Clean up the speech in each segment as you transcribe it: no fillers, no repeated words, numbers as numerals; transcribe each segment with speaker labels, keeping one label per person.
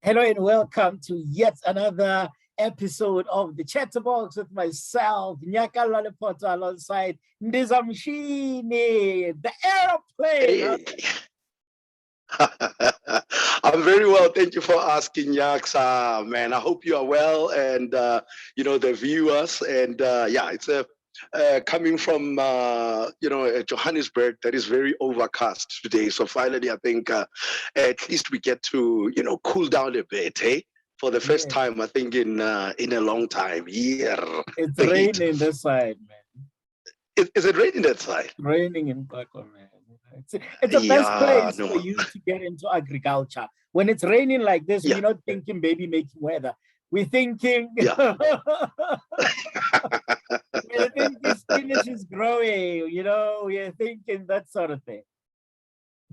Speaker 1: Hello and welcome to yet another episode of the Chatterbox with myself, Nyakallo Lephoto, alongside Ndizamshini, the airplane.
Speaker 2: Hey. I'm very well. Thank you for asking, Yaks. Man, I hope you are well, and the viewers. And it's coming from Johannesburg that is very overcast today. So finally, I think at least we get to cool down a bit, hey? For the first time, I think in a long time. Yeah,
Speaker 1: it's raining this side, man.
Speaker 2: Is it raining that side?
Speaker 1: Raining in Kwakwa, man. It's the best place for you to get into agriculture. When it's raining like this, we're not thinking baby making weather. We're thinking, we're thinking spinach is growing, we're thinking that sort of thing.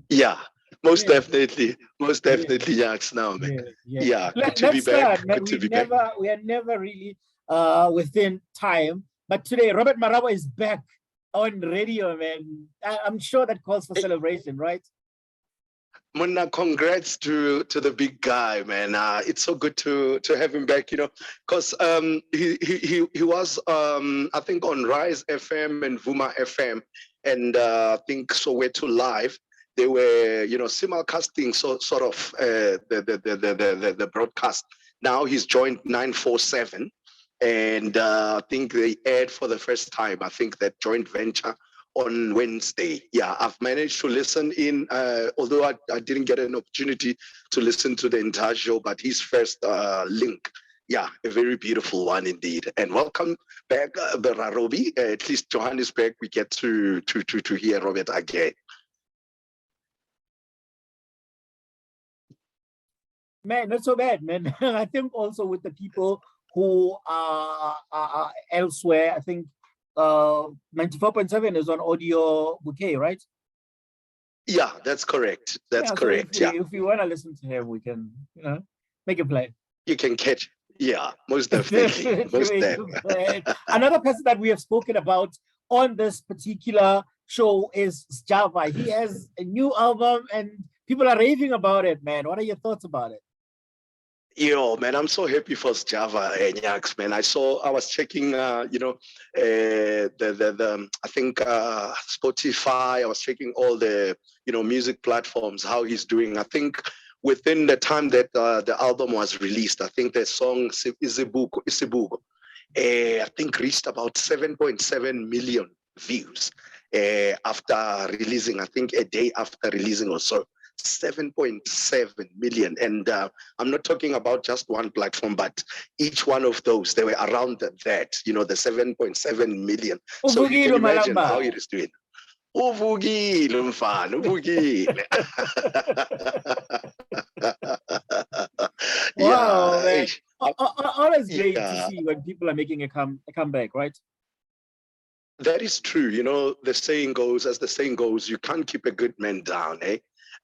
Speaker 2: Yeah, most definitely, Yaks now, man. Yeah. Good to be back.
Speaker 1: Man. We are never really within time, but today Robert Marawa is back on radio, man. I'm sure that calls for celebration, right?
Speaker 2: Mona, congrats to the big guy, man. It's so good to have him back, because he was I think on Rise FM and Vuma FM, and I think Soweto Live. They were simulcasting sort of the broadcast. Now he's joined 947, and I think they aired for the first time. I think that joint venture on Wednesday. Yeah, I've managed to listen in, although I didn't get an opportunity to listen to the entire show, but his first link. Yeah, a very beautiful one indeed. And welcome back, Robbie. At least Johannesburg, we get to hear Robert again.
Speaker 1: Man, not so bad, man. I think also with the people who are elsewhere, I think 94.7 is on audio bouquet, right?
Speaker 2: Yeah, that's correct. That's correct.
Speaker 1: If we want to listen to him, we can, make a play.
Speaker 2: You can catch. Yeah, most definitely. Most definitely.
Speaker 1: Another person that we have spoken about on this particular show is Java. He has a new album and people are raving about it, man. What are your thoughts about it?
Speaker 2: Yo, man, I'm so happy for Java and Yaks, man. I was checking, I think Spotify. I was checking all the, music platforms, how he's doing. I think within the time that the album was released, I think the song Isibugo, I think reached about 7.7 million views after releasing, I think a day after releasing or so. 7.7 million, and I'm not talking about just one platform, but each one of those, they were around that, the 7.7 million. So you can imagine how it is doing. Uvugile mfana, uvugile.
Speaker 1: Wow, man. Always great to see when people are making a comeback, right?
Speaker 2: That is true. The saying goes, you can't keep a good man down, eh?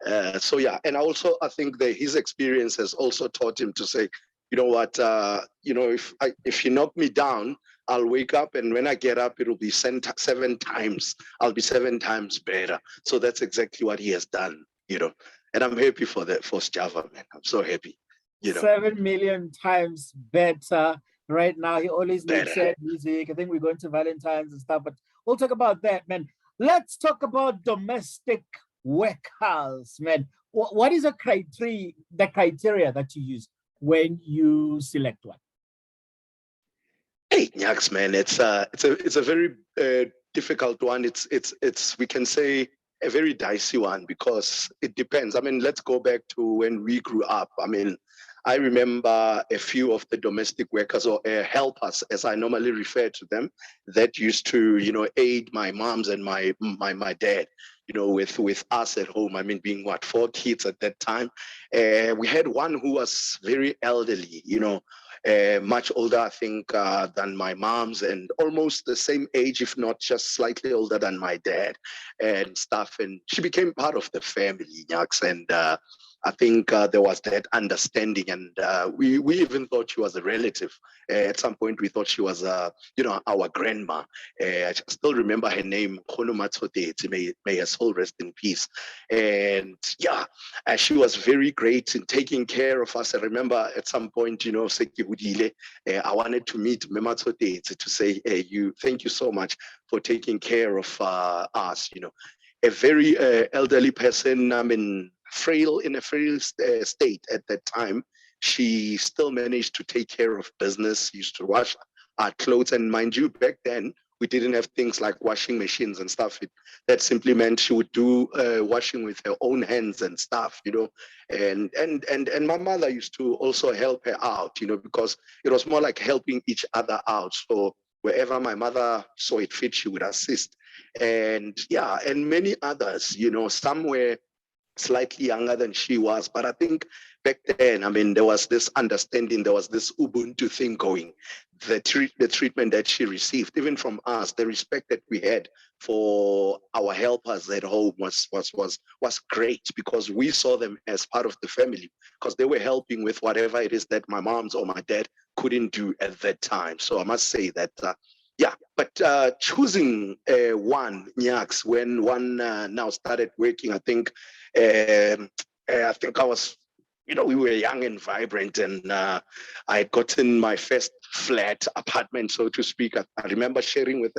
Speaker 2: And also I think that his experience has also taught him to say, you know what, if you knock me down, I'll wake up, and when I get up, it'll be 7 times. I'll be 7 times better. So that's exactly what he has done, and I'm happy for Java, man. I'm so happy.
Speaker 1: 7 million times better. Right now, he always makes sad music. I think we're going to Valentine's and stuff, but we'll talk about that, man. Let's talk about domestic workers, man. What is the criteria that you use when you select one?
Speaker 2: Hey, Nyaks, man, it's a very difficult one. It's we can say a very dicey one because it depends. I mean, let's go back to when we grew up. I mean, I remember a few of the domestic workers or helpers, as I normally refer to them, that used to, aid my moms and my dad, with us at home. I mean, being 4 kids at that time. We had one who was very elderly, much older, I think, than my mom's, and almost the same age, if not just slightly older than my dad and stuff. And she became part of the family, Nyaks. And I think there was that understanding, and we even thought she was a relative. At some point, we thought she was, our grandma. I still remember her name, Khono Matsoteti, may her soul rest in peace. And yeah, she was very great in taking care of us. I remember at some point, Seki Budile, I wanted to meet Mema Tsoteti to say, thank you so much for taking care of us. A very elderly person, in a frail state at that time. She still managed to take care of business, used to wash our clothes. And mind you, back then, we didn't have things like washing machines and stuff. That simply meant she would do washing with her own hands and stuff, And my mother used to also help her out, because it was more like helping each other out. So wherever my mother saw it fit, she would assist. And yeah, and many others, some were slightly younger than she was. But I think back then, there was this understanding, there was this Ubuntu thing going. The treatment that she received, even from us, the respect that we had for our helpers at home was great, because we saw them as part of the family, because they were helping with whatever it is that my mom's or my dad couldn't do at that time. So I must say that yeah, but choosing one Nyaks when one now started working, I think I was, we were young and vibrant, and I had gotten my first flat apartment, so to speak. I remember sharing with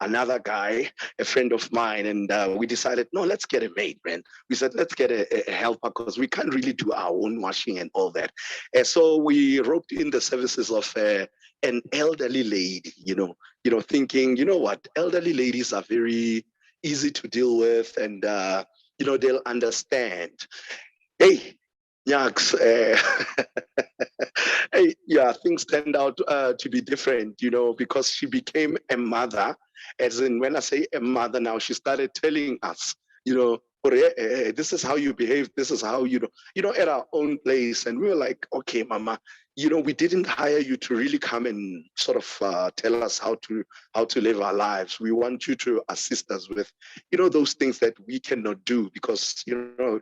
Speaker 2: another guy, a friend of mine, and we decided, no, let's get a maid, man. We said, let's get a helper, because we can't really do our own washing and all that. And so we roped in the services of an elderly lady, thinking, what, elderly ladies are very easy to deal with, and they'll understand. Hey, Nyaks, hey, yeah, things turned out to be different, because she became a mother. As in, when I say a mother now, she started telling us, this is how you behave, this is how at our own place. And we were like, okay, mama, we didn't hire you to really come and sort of tell us how to live our lives. We want you to assist us with, those things that we cannot do, because,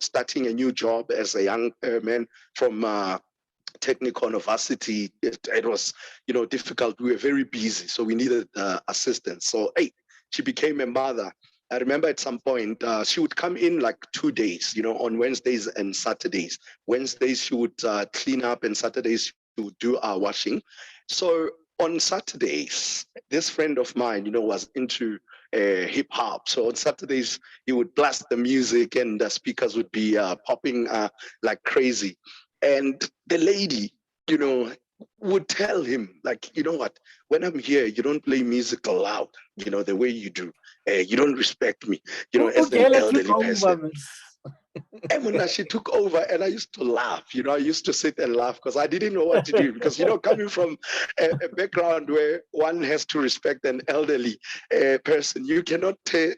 Speaker 2: starting a new job as a young man from technical university, it was, difficult. We were very busy, so we needed assistance. So, hey, she became a mother. I remember at some point, she would come in like 2 days, on Wednesdays and Saturdays. Wednesdays, she would clean up, and Saturdays, she would do our washing. So on Saturdays, this friend of mine, was into hip hop. So on Saturdays, he would blast the music, and the speakers would be popping like crazy. And the lady, would tell him, like, what, when I'm here, you don't play music loud, the way you do. You don't respect me, as an elderly person. And when she took over, and I used to laugh, I used to sit and laugh, because I didn't know what to do. Because, coming from a background where one has to respect an elderly person, you cannot tell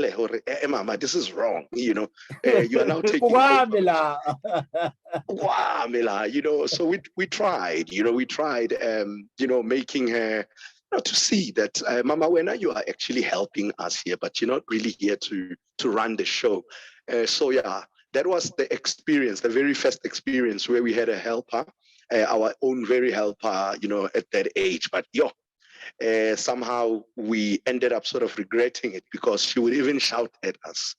Speaker 2: her, hey, mama, this is wrong. You are now taking over. So we tried, making her, to see that, Mama Wena, you are actually helping us here, but you're not really here to run the show. So yeah, that was the experience, the very first experience where we had a helper, our own very helper, at that age. But somehow we ended up sort of regretting it, because she would even shout at us,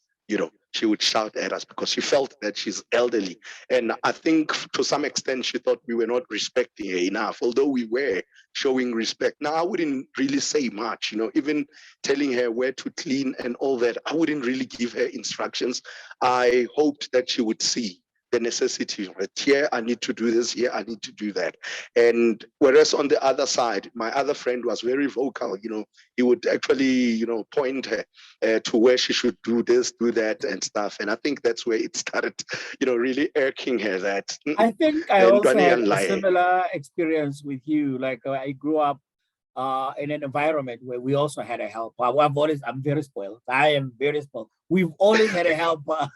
Speaker 2: she would shout at us, because she felt that she's elderly. And I think to some extent, she thought we were not respecting her enough, although we were showing respect. Now, I wouldn't really say much, even telling her where to clean and all that. I wouldn't really give her instructions. I hoped that she would see the necessity, right? Here, I need to do this, here, I need to do that. And whereas on the other side, my other friend was very vocal, he would actually, point her to where she should do this, do that, and stuff. And I think that's where it started, really irking her that.
Speaker 1: I think I also had a similar experience with you. Like, I grew up in an environment where we also had a helper. I'm very spoiled. I am very spoiled. We've always had a helper.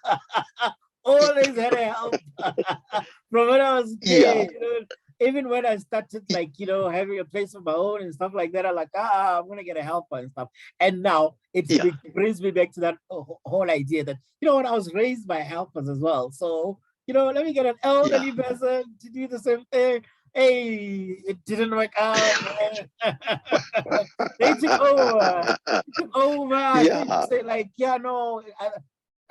Speaker 1: Always had a help from when I was a kid. Even when I started, like, having a place of my own and stuff like that, I'm like, I'm gonna get a helper and stuff. And now it brings me back to that whole idea that, when I was raised by helpers as well. So let me get an elderly person to do the same thing. Hey, it didn't work out, man. They took over. They took over. I think
Speaker 2: Yeah,
Speaker 1: say like, yeah, no,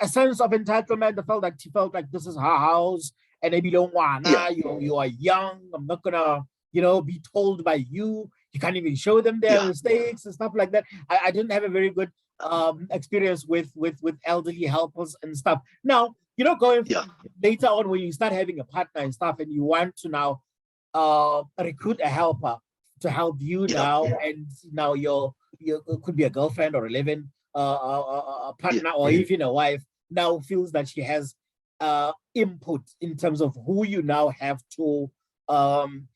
Speaker 1: a sense of entitlement. They felt like she felt like this is her house, and maybe don't
Speaker 2: yeah,
Speaker 1: wanna. You are young. I'm not gonna, be told by you. You can't even show them their
Speaker 2: yeah,
Speaker 1: mistakes and stuff like that. I didn't have a very good experience with elderly helpers and stuff. Now, going
Speaker 2: yeah,
Speaker 1: later on when you start having a partner and stuff, and you want to now recruit a helper to help you
Speaker 2: yeah,
Speaker 1: now, and now you it could be a girlfriend or a living a
Speaker 2: yeah,
Speaker 1: partner or even a wife now feels that she has input in terms of who you now have to um,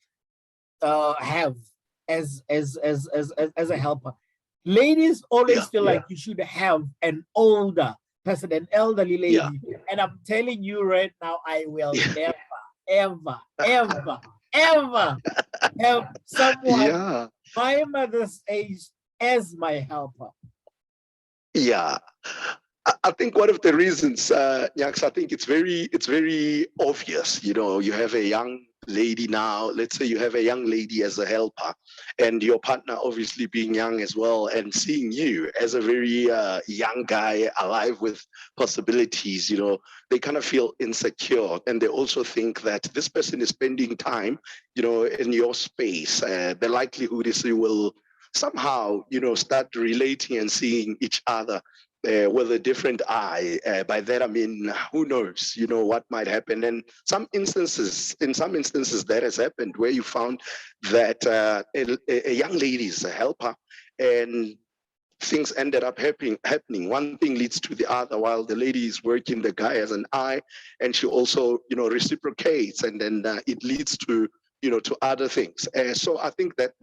Speaker 1: have as a helper. Ladies
Speaker 2: yeah,
Speaker 1: always feel like you should have an older person, an elderly
Speaker 2: yeah,
Speaker 1: lady. And I'm telling you right now, I will
Speaker 2: yeah,
Speaker 1: never, ever, ever, ever have someone
Speaker 2: yeah.
Speaker 1: my mother's age as my helper.
Speaker 2: Yeah. I think one of the reasons, Nyaks, I think it's very obvious. You have a young lady now. Let's say you have a young lady as a helper, and your partner obviously being young as well, and seeing you as a very young guy alive with possibilities. They kind of feel insecure, and they also think that this person is spending time, in your space. The likelihood is you will somehow, start relating and seeing each other with a different eye. By that I mean, who knows, what might happen. And in some instances, that has happened where you found that a young lady is a helper, and things ended up happening. One thing leads to the other. While the lady is working, the guy has an eye, and she also, reciprocates, and then it leads to other things. So I think that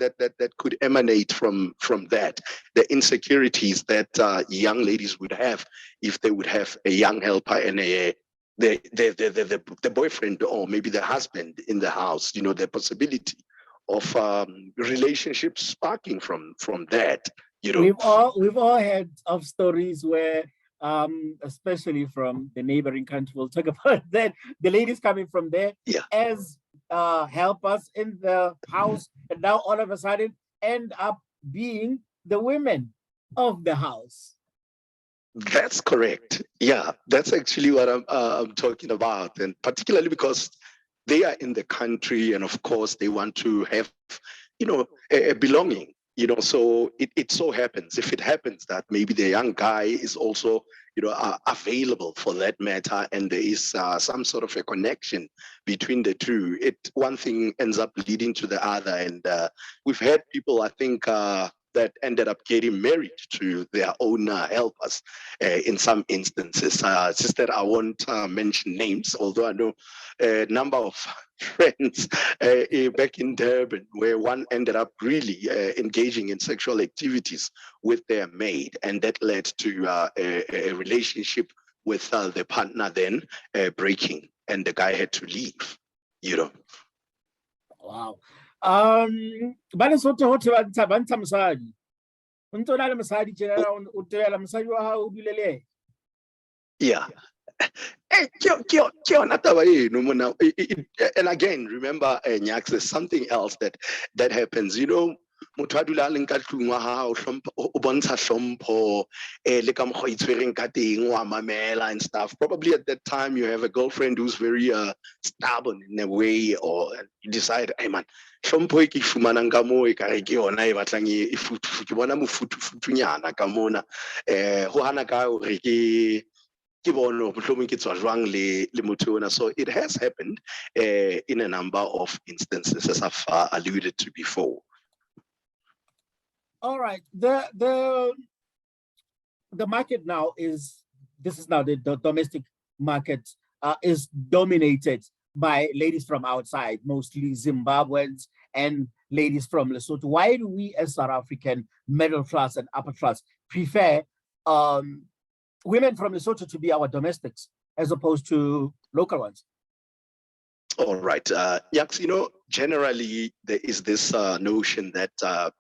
Speaker 2: could emanate from that, the insecurities that young ladies would have if they would have a young helper and the boyfriend or maybe the husband in the house. The possibility of relationships sparking from that.
Speaker 1: We've all had of stories where especially from the neighboring country, we'll talk about that, the ladies coming from there
Speaker 2: Yeah.
Speaker 1: as helpers in the house, and now all of a sudden end up being the women of the house.
Speaker 2: That's correct. Yeah, that's actually what I'm talking about, and particularly because they are in the country, and of course they want to have, a belonging. So it so happens, if it happens that maybe the young guy is also, available for that matter, and there is some sort of a connection between the two. One thing ends up leading to the other, and we've had people, I think. That ended up getting married to their own helpers in some instances. Sister, I won't mention names, although I know a number of friends back in Durban where one ended up really engaging in sexual activities with their maid, and that led to a relationship with the partner then breaking, and the guy had to leave.
Speaker 1: Wow. Ba Lesotho ho thwe ba ntsha mosadi. O ntse o na le mosadi tjena o tebela mosadi wa hao o dule le yena.
Speaker 2: Yeah. And again, remember, Nyaks, there's something else that happens. Motho a dula a leng ka tlung wa hao, o bontsha hlompho, le ka mokgwa o itshwereng ka teng, wa mamela and stuff. Probably at that time you have a girlfriend who's very stubborn in a way, or you decide, hey man, hlompho e ke fumanang ka moo e kare ke yona e batlang e ke bona mofutufutunyana ka mona. Ho hana ka hore so it has happened in a number of instances, as I've alluded to before.
Speaker 1: All right. The market now this is now the domestic market is dominated by ladies from outside, mostly Zimbabweans and ladies from Lesotho. Why do we as South African middle class and upper class prefer women from Lesotho to be our domestics as opposed to local ones?
Speaker 2: All right. Yaks, generally there is this notion that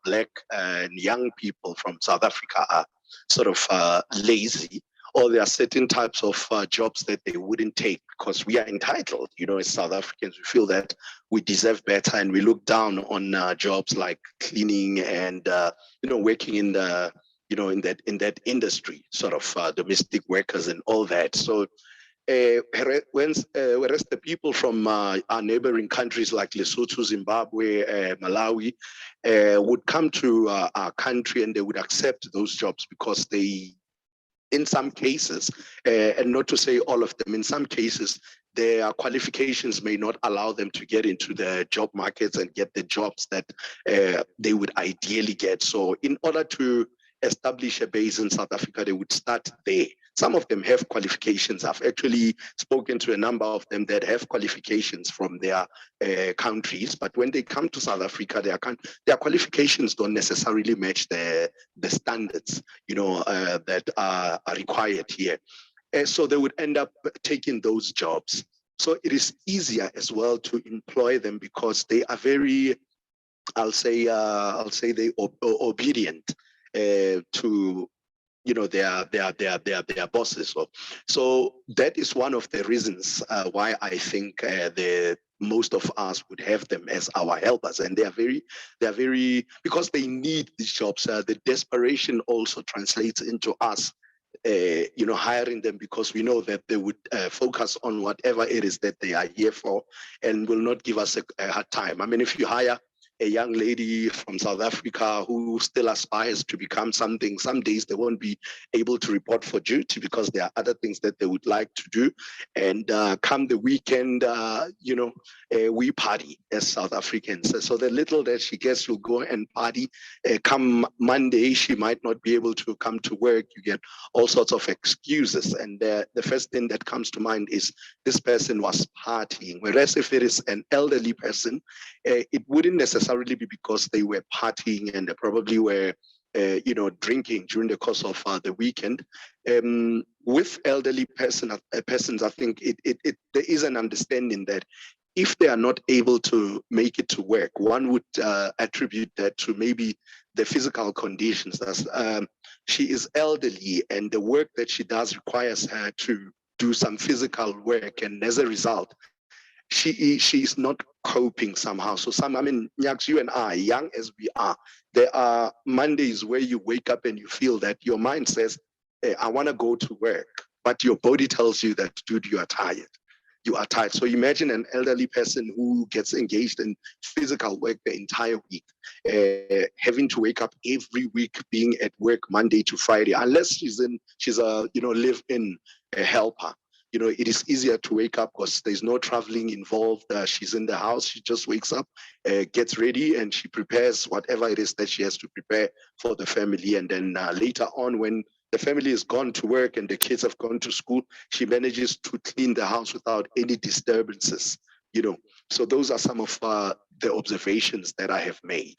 Speaker 2: Black and young people from South Africa are sort of lazy, or there are certain types of jobs that they wouldn't take because we are entitled. As South Africans, we feel that we deserve better, and we look down on jobs like cleaning and working in the in that industry, sort of domestic workers and all that. So whereas the people from our neighboring countries like Lesotho, Zimbabwe, Malawi would come to our country and they would accept those jobs because they, in some cases, and not to say all of them, in some cases, their qualifications may not allow them to get into the job markets and get the jobs that they would ideally get. So in order to establish a base in South Africa, they would start there. Some of them have qualifications. I've actually spoken to a number of them that have qualifications from their countries, but when they come to South Africa, their qualifications don't necessarily match the standards, that are required here. So they would end up taking those jobs. So it is easier as well to employ them because they are very, I'll say they obedient to their bosses. So that is one of the reasons why I think the most of us would have them as our helpers, and they are very because they need these jobs. The desperation also translates into us hiring them because we know that they would focus on whatever it is that they are here for and will not give us a hard time. I mean, if you hire a young lady from South Africa who still aspires to become something, some days they won't be able to report for duty because there are other things that they would like to do. And come the weekend, we party as South Africans. So the little that she gets will go and party. Come Monday, she might not be able to come to work. You get all sorts of excuses. And the first thing that comes to mind is this person was partying. Whereas if it is an elderly person, it wouldn't necessarily be because they were partying and they probably were, drinking during the course of the weekend. With elderly persons, I think there is an understanding that if they are not able to make it to work, one would attribute that to maybe the physical conditions. She is elderly and the work that she does requires her to do some physical work, and as a result, she is not coping somehow. So Nyaks, you and I, young as we are, there are Mondays where you wake up and you feel that your mind says, hey, I want to go to work, but your body tells you that, dude, you are tired. You are tired. So imagine an elderly person who gets engaged in physical work the entire week, having to wake up every week, being at work Monday to Friday, unless she's a live-in helper. It is easier to wake up because there's no traveling involved. She's in the house. She just wakes up, gets ready, and she prepares whatever it is that she has to prepare for the family. And then later on, when the family is gone to work and the kids have gone to school, she manages to clean the house without any disturbances. So those are some of the observations that I have made.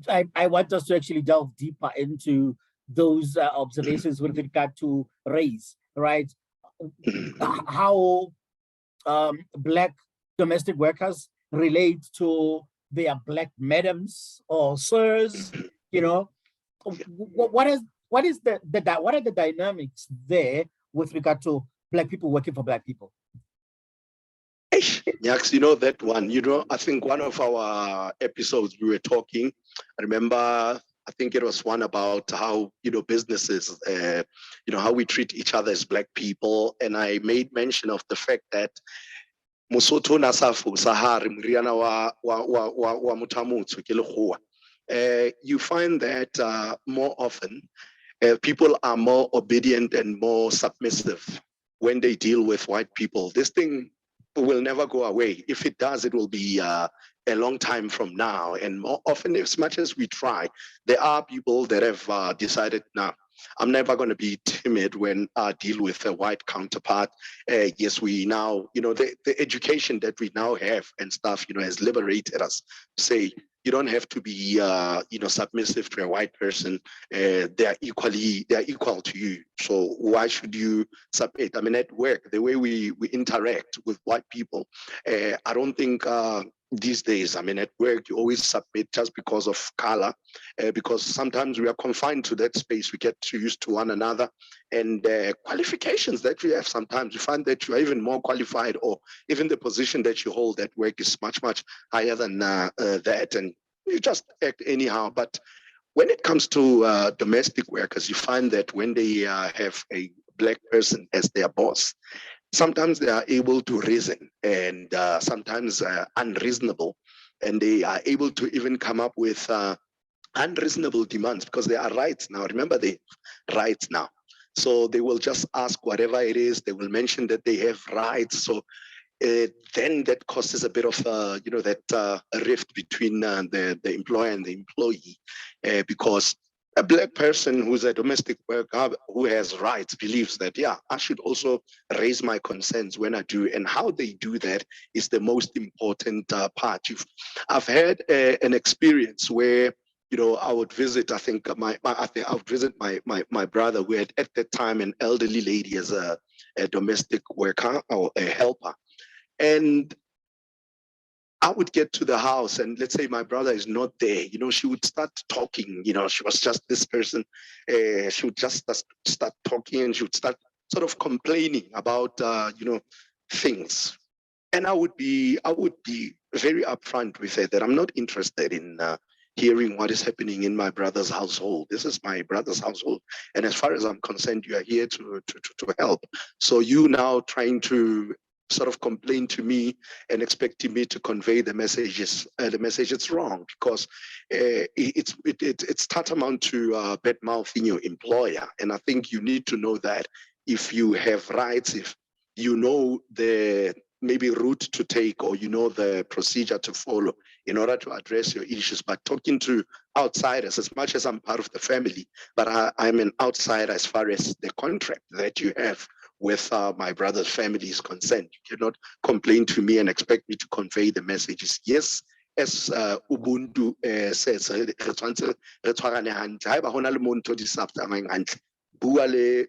Speaker 1: I want us to actually delve deeper into those observations with regard to race, right? How Black domestic workers relate to their Black madams or sirs, what are the dynamics there with regard to Black people working for Black people?
Speaker 2: Nyaks, that one. I think one of our episodes we were talking. I remember. I think it was one about how businesses, how we treat each other as Black people, and I made mention of the fact that Mosotho Nasafu Sahari Mriana wa Mutamutsu Kilhua. You find that more often people are more obedient and more submissive when they deal with white people. This thing will never go away. If it does, it will be a long time from now. And more often, as much as we try, there are people that have decided, now, I'm never going to be timid when I deal with a white counterpart. Yes, we now, the education that we now have and stuff, has liberated us. Say, you don't have to be, submissive to a white person. They're equal to you. So why should you submit? I mean, at work, the way we interact with white people, I don't think these days. I mean, at work, you always submit just because of color, because sometimes we are confined to that space. We get too used to one another, and qualifications that we have. Sometimes you find that you are even more qualified, or even the position that you hold at work is much, much higher than that, and you just act anyhow. But when it comes to domestic workers, you find that when they have a black person as their boss, sometimes they are able to reason, and sometimes unreasonable, and they are able to even come up with unreasonable demands because they are rights now. Remember, they rights now. So they will just ask whatever it is. They will mention that they have rights. So then that causes a bit of that rift between the employer and the employee, because a black person who's a domestic worker who has rights believes that, yeah, I should also raise my concerns when I do, and how they do that is the most important part. I've had an experience where, I would visit, I think I would visit my brother, who had at that time an elderly lady as a domestic worker or a helper. And I would get to the house, and let's say my brother is not there, she would start talking, she was just this person. She would just start talking, and she would start sort of complaining about, things. And I would be very upfront with her that I'm not interested in hearing what is happening in my brother's household. This is my brother's household. And as far as I'm concerned, you are here to help. So you now trying to sort of complain to me and expecting me to convey the messages. The message is wrong, because it's tantamount to bad mouthing your employer. And I think you need to know that if you have rights, if you know the maybe route to take, or the procedure to follow in order to address your issues. But talking to outsiders, as much as I'm part of the family, but I'm an outsider as far as the contract that you have with my brother's family is concerned. You cannot complain to me and expect me to convey the messages. Yes, as Ubuntu says, re tshwarane hantle. Ha eba hona le motho di sa tsamayeng hantle, bua le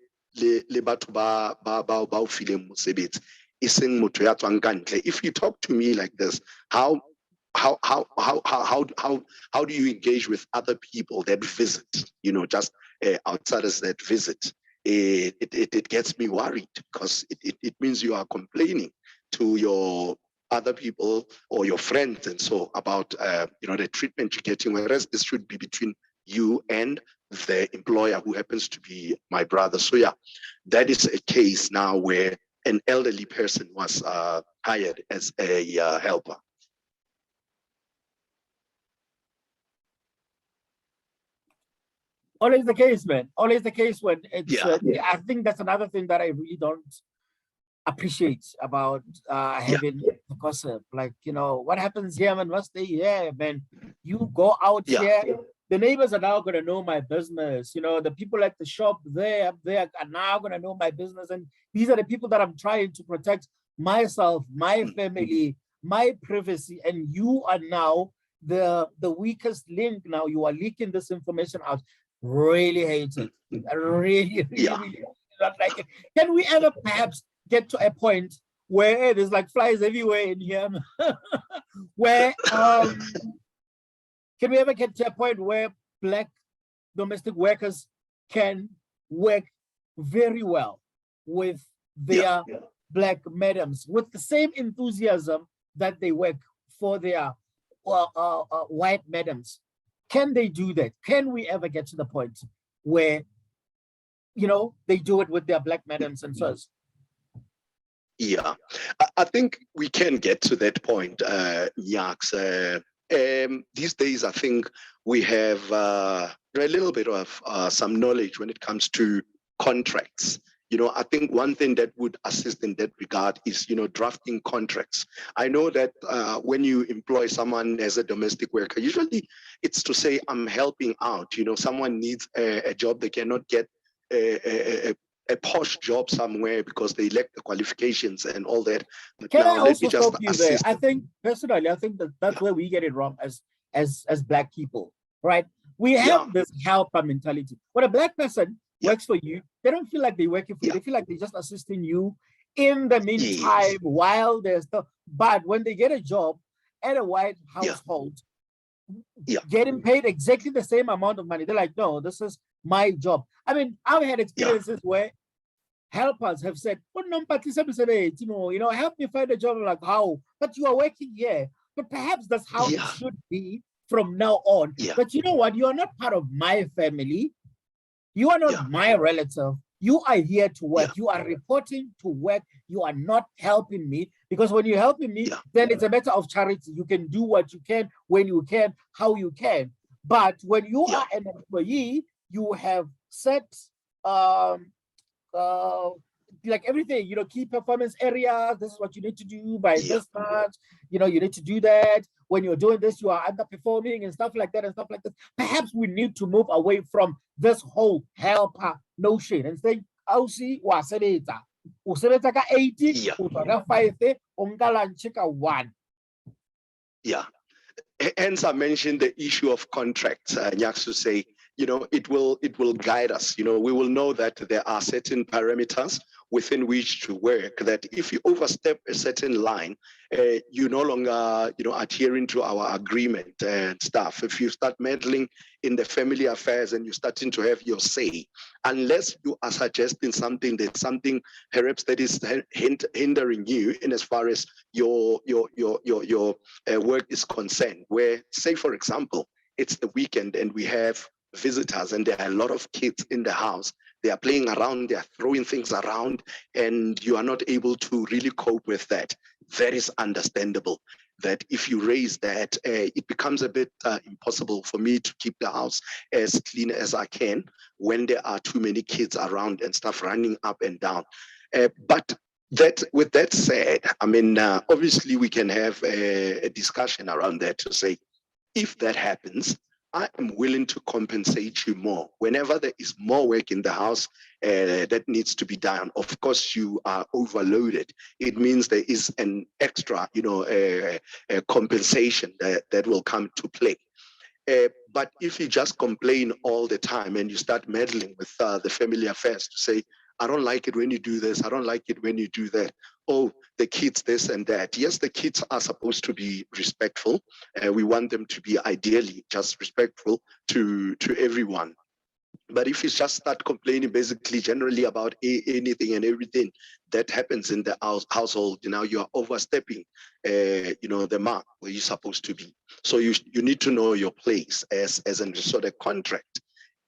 Speaker 2: batho ba o fileng mosebetsi, e seng motho ya tswang kantle. If you talk to me like this, how do you engage with other people that visit, just outsiders that visit? It gets me worried, because it means you are complaining to your other people or your friends and so about the treatment you're getting, whereas this should be between you and the employer, who happens to be my brother. So yeah, that is a case now where an elderly person was hired as a helper.
Speaker 1: Always the case, man. Always the case when it's. I think that's another thing that I really don't appreciate about having the gossip. Like, what happens here, man, must stay here, man. You go out here, the neighbors are now going to know my business. The people at the shop there, up there are now going to know my business. And these are the people that I'm trying to protect myself, my family, my privacy. And you are now the weakest link. Now you are leaking this information out. Really hate it. I really not like it. Can we ever perhaps get to a point where there's like flies everywhere in here? Where can we ever get to a point where Black domestic workers can work very well with their Black madams with the same enthusiasm that they work for their white madams? Can they do that? Can we ever get to the point where, they do it with their Black madams and sirs?
Speaker 2: Yeah, I think we can get to that point, Yaks. These days, I think we have a little bit of some knowledge when it comes to contracts. I think one thing that would assist in that regard is, drafting contracts. I know that when you employ someone as a domestic worker, usually it's to say, I'm helping out. Someone needs a job, they cannot get a posh job somewhere because they lack the qualifications and all that. But
Speaker 1: can
Speaker 2: now,
Speaker 1: I also stop you there? I think personally, that's where we get it wrong as Black people, right? We have this helper mentality. When a Black person works for you, they don't feel like they're working for you. They feel like they're just assisting you in the meantime while there's stuff. But when they get a job at a white household, getting paid exactly the same amount of money. They're like, no, this is my job. I mean, I've had experiences where helpers have said, oh, no, help me find a job. I'm like, how? But you are working here. But perhaps that's how it should be from now on. But you know what? You are not part of my family. You are not my relative. You are here to work. You are reporting to work. You are not helping me, because when you're helping me, then it's a matter of charity. You can do what you can, when you can, how you can. But when you are an employee, you have set like everything, key performance areas. This is what you need to do by this much. You need to do that. When you're doing this, you are underperforming and stuff like that and stuff like this. Perhaps we need to move away from this whole helper notion and say, "Ausi wasebetsa, usebetsa ka 80, utswa ka 5, onka lunch ka 1."
Speaker 2: Yeah. Hence, I mentioned the issue of contracts. Nyaks to say, it will guide us. We will know that there are certain parameters within which to work, that if you overstep a certain line, you no longer, adhering to our agreement and stuff. If you start meddling in the family affairs and you're starting to have your say, unless you are suggesting something perhaps that is hindering you in as far as your work is concerned, where, say, for example, it's the weekend and we have visitors and there are a lot of kids in the house. They are playing around, they are throwing things around, and you are not able to really cope with that. That is understandable. That if you raise that, it becomes a bit impossible for me to keep the house as clean as I can when there are too many kids around and stuff running up and down. But with that said, I mean, obviously we can have a discussion around that to say, if that happens, I am willing to compensate you more. Whenever there is more work in the house that needs to be done, of course you are overloaded. It means there is an extra, compensation that will come to play. But if you just complain all the time and you start meddling with the family affairs to say, I don't like it when you do this, I don't like it when you do that. Oh, the kids, this and that. Yes, the kids are supposed to be respectful. We want them to be ideally just respectful to everyone. But if you just start complaining basically generally about anything and everything that happens in the household, you are overstepping, the mark where you're supposed to be. So you need to know your place as an sort of contract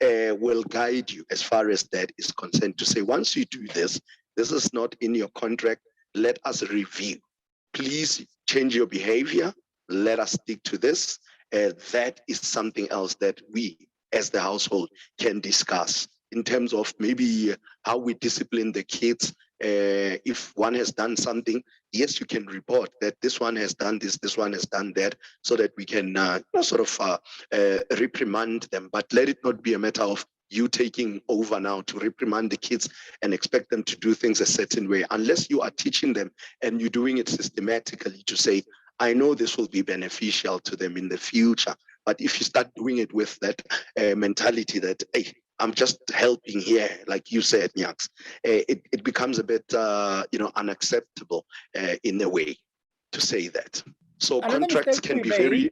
Speaker 2: will guide you as far as that is concerned, to say, once you do this, this is not in your contract, let us review. Please change your behavior. Let us stick to this. That is something else that we as the household can discuss in terms of maybe how we discipline the kids. If one has done something, yes, you can report that this one has done this one has done that, so that we can reprimand them. But let it not be a matter of you taking over now to reprimand the kids and expect them to do things a certain way, unless you are teaching them and you're doing it systematically to say, I know this will be beneficial to them in the future. But if you start doing it with that mentality that, hey, I'm just helping here, like you said, Nyaks, it becomes a bit, unacceptable in a way to say that. So
Speaker 1: Another
Speaker 2: contracts can be very...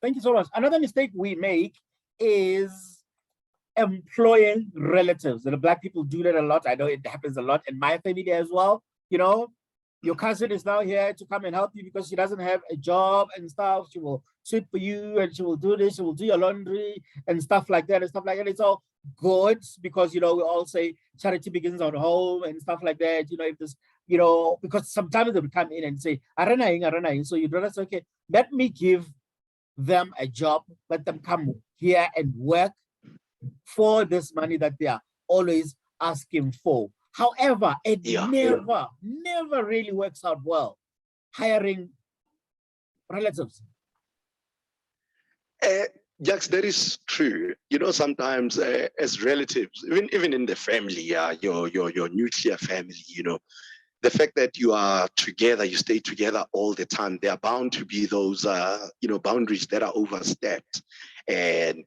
Speaker 1: Thank you so much. Another mistake we make is employing relatives. And the Black people do that a lot. I know it happens a lot in my family as well. Your cousin is now here to come and help you because she doesn't have a job and stuff. She will sweep for you and she will do this. She will do your laundry and stuff like that and stuff like that. It's all good because, we all say charity begins at home and stuff like that. If this, because sometimes they will come in and say, Arana. So you'd rather say, okay, let me give them a job, let them come here and work for this money that they are always asking for. However, it never really works out well hiring relatives.
Speaker 2: Yes, that is true. Sometimes as relatives, even in the family, your nuclear family, the fact that you are together, you stay together all the time, there are bound to be those, boundaries that are overstepped, and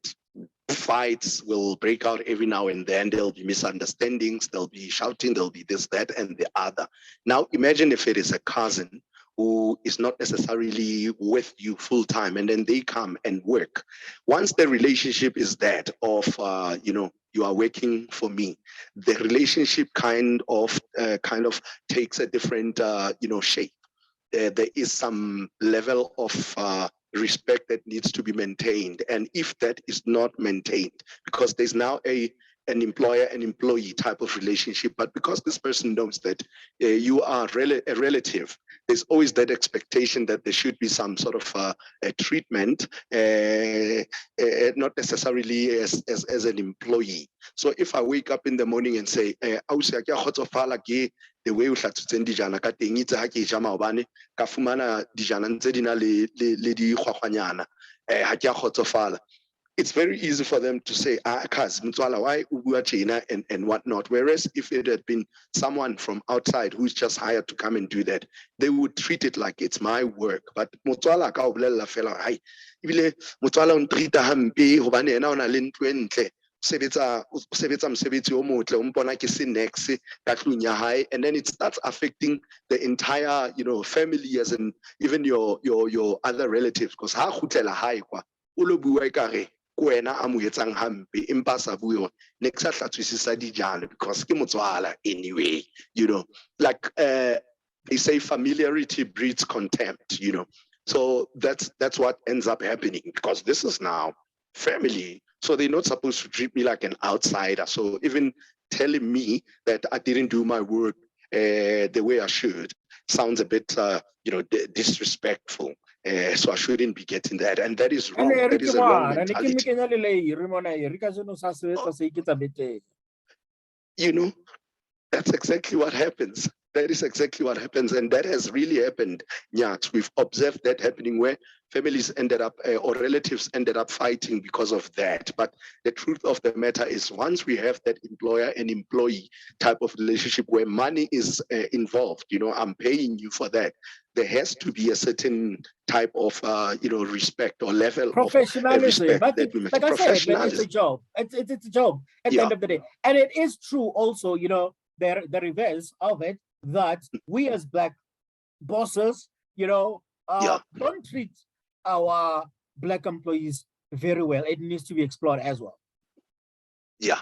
Speaker 2: fights will break out every now and then. There'll be misunderstandings, there'll be shouting, there'll be this, that, and the other. Now, imagine if it is a cousin who is not necessarily with you full time, and then they come and work. Once the relationship is that of, you are working for me, the relationship kind of takes a different, shape. There is some level of respect that needs to be maintained. And if that is not maintained, because there's now an employer and employee type of relationship, but because this person knows that you are a relative, there's always that expectation that there should be some sort of a treatment, not necessarily as an employee. So if I wake up in the morning and say, the way o hlatsitseng dijana ka teng itse ha ke ja maobane ka fumana dijana ntse di na le dikgwakgwanyana ha ke a kgotsofala, it's very easy for them to say, Kaz, Mtswala, why u bua tjena and whatnot. Whereas if it had been someone from outside who's just hired to come and do that, they would treat it like it's my work. But Mtswala ka o bolella fela, hai ebile Mtswala o ntreata hampe hobane yena o na le ntlo e ntle, sebetsa mosebetsi o motle, o mpona ke se next ka tlung ya hae, and then it starts affecting the entire, family, as in even your other relatives, because ha khutlela hae kwa o lo bua ekare kwena a mo etsang hampe empa sa bue hore ne ke sa hlatswisisa dijana because ke Motswala anyway, like they say familiarity breeds contempt, so that's what ends up happening, because this is now family. So they're not supposed to treat me like an outsider. So even telling me that I didn't do my work the way I should sounds a bit, disrespectful. So I shouldn't be getting that. And that is wrong. That is a wrong mentality. That's exactly what happens. That is exactly what happens. And that has really happened, Nyaks. We've observed that happening where families ended up, or relatives ended up fighting because of that. But the truth of the matter is, once we have that employer and employee type of relationship where money is involved, I'm paying you for that, there has to be a certain type of, respect or level of respect that we make.
Speaker 1: Like I said, it's a job. It's a job at the end of the day. And it is true also, the reverse of it, that we as Black bosses, don't treat our Black employees very well. It needs to be explored as well.
Speaker 2: Yeah,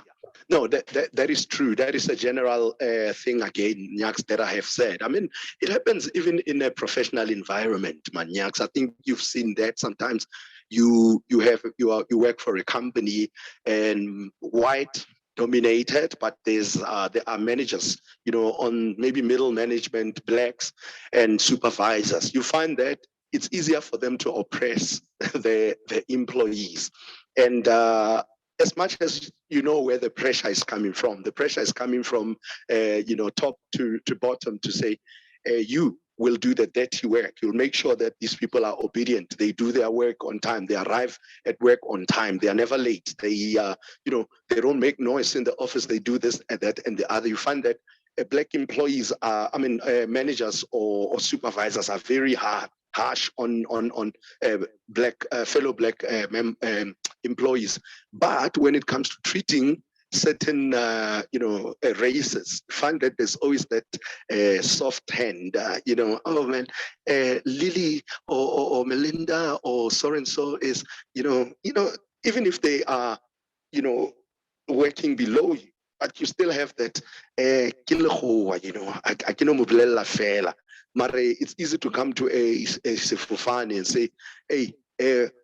Speaker 2: no, that is true. That is a general thing again, Nyaks, that I have said. I mean, it happens even in a professional environment, man, Nyaks. I think you've seen that sometimes. You work for a company and white dominated, but there are managers, on maybe middle management, Blacks and supervisors. You find that it's easier for them to oppress the employees. And as much as you know where the pressure is coming from, the pressure is coming from, top to bottom to say, you will do the dirty work. You'll make sure that these people are obedient. They do their work on time. They arrive at work on time. They are never late. They, they don't make noise in the office. They do this and that and the other. You find that Black employees are, managers or supervisors are very harsh on fellow Black employees. But when it comes to treating certain races, find that there's always that soft hand, oh man, Lily or Melinda or so and so is, even if they are, working below you, but you still have that Mare, it's easy to come to a Sefofane and say, hey,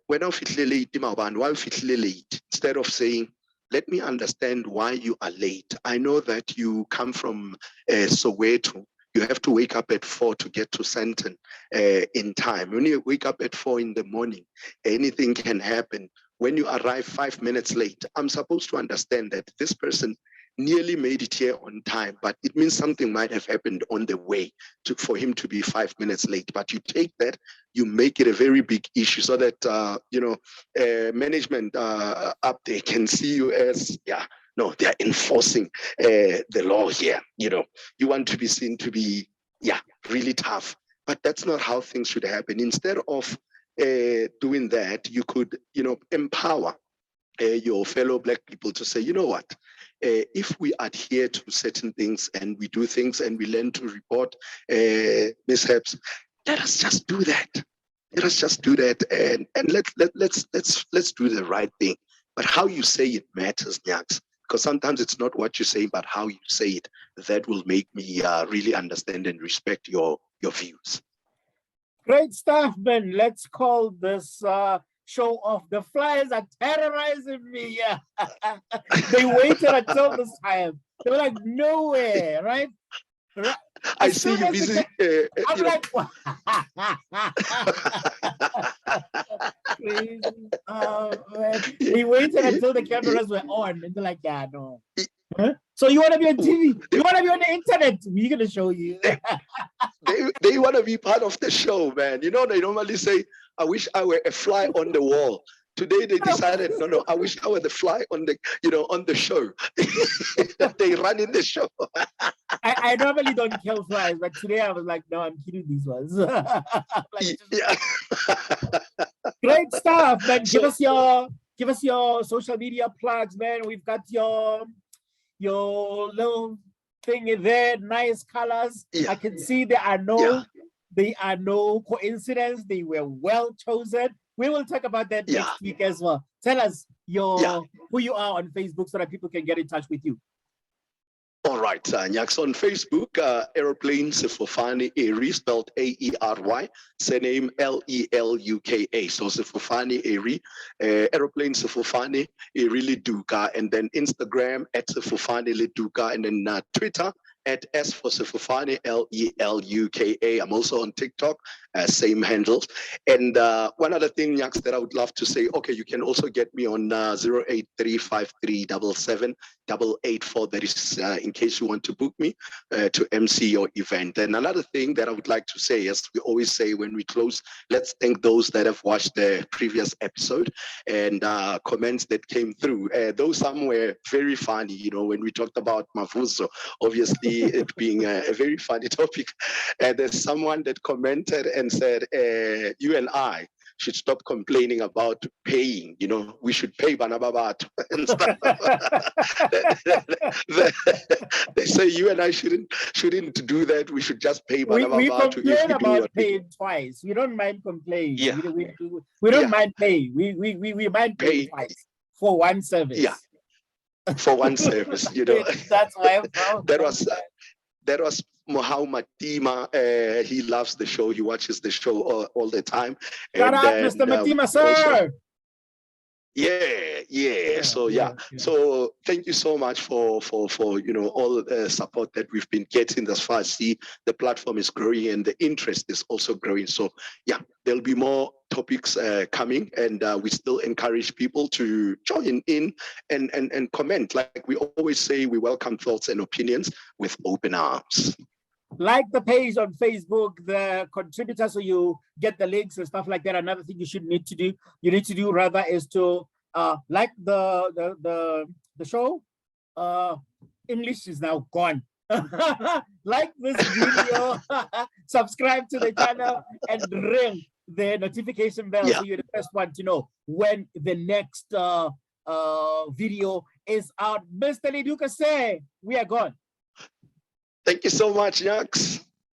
Speaker 2: when I fitlele late, why fitlele late? Instead of saying, let me understand why you are late. I know that you come from Soweto. You have to wake up at 4 to get to Sandton in time. When you wake up at 4 in the morning, anything can happen. When you arrive 5 minutes late, I'm supposed to understand that this person nearly made it here on time, but it means something might have happened on the way for him to be 5 minutes late. But you take that, you make it a very big issue so that, management up there can see you as, they're enforcing the law here. You want to be seen to be, really tough, but that's not how things should happen. Instead of doing that, you could, empower your fellow Black people to say, you know what, if we adhere to certain things and we do things and we learn to report mishaps, let us just do that. Let us just do that, and let's do the right thing. But how you say it matters, Nyaks, because sometimes it's not what you say, but how you say it that will make me really understand and respect your views.
Speaker 1: Great stuff, man. Let's call this show off. The flies are terrorizing me. They waited until this time. They were like, nowhere, right?
Speaker 2: I see you busy.
Speaker 1: I'm like, crazy. Man. They waited until the cameras were on, and they're like, yeah, no. Huh? So you want to be on TV? You want to be on the internet? We're gonna show you.
Speaker 2: They want to be part of the show, man. You know, they normally say, "I wish I were a fly on the wall." Today they decided, no, I wish I were the fly on the, on the show. They run in the show.
Speaker 1: I normally don't kill flies, but today I was like, no, I'm killing these ones. Like,
Speaker 2: yeah.
Speaker 1: Great stuff, man. Give us your social media plugs, man. We've got your little thing in there, nice colors.
Speaker 2: Yeah.
Speaker 1: I can see there are no coincidence. They were well chosen. We will talk about that next week as well. Tell us who you are on Facebook so that people can get in touch with you.
Speaker 2: All right, Nyaks, on Facebook, Aeroplane Sefofane Eri, spelled A-E-R-Y, surname L-E-L-U-K-A. So Sefofane Eri, Aeroplane Sefofane Eri Leluka, and then Instagram at Sefofane Leluka, and then Twitter at S for Sefofane, L-E-L-U-K-A. I'm also on TikTok, same handles. And one other thing, Nyaks, that I would love to say, okay, you can also get me on 08353778884. That is in case you want to book me to MC your event. And another thing that I would like to say, as we always say when we close, let's thank those that have watched the previous episode and comments that came through. Those some were very funny, when we talked about Mavuso, obviously it being a very funny topic. There's someone that commented and said, you and I should stop complaining about paying. We should pay Banababat and stuff. They say you and I shouldn't do that. We should just pay Banababat.
Speaker 1: We complain about paying twice. We don't mind complaining.
Speaker 2: Yeah.
Speaker 1: We don't mind paying. We mind paying twice for one service.
Speaker 2: Yeah. For one service,
Speaker 1: That's why
Speaker 2: that was Muhammad Tima. He loves the show. He watches the show all the time.
Speaker 1: Shout out, Mr. Matima, sir. Also,
Speaker 2: yeah. So thank you so much for all the support that we've been getting thus far. See, the platform is growing and the interest is also growing. So yeah, there'll be more topics coming, and we still encourage people to join in and comment. Like we always say, we welcome thoughts and opinions with open arms.
Speaker 1: Like the page on Facebook, the contributors, so you get the links and stuff like that. Another thing you need to do rather is to like the show. English is now gone. Like this video, subscribe to the channel, and ring the notification bell so you're the first one to know when the next video is out. Mr. Leluka, say we are gone.
Speaker 2: Thank you so much, Nyaks.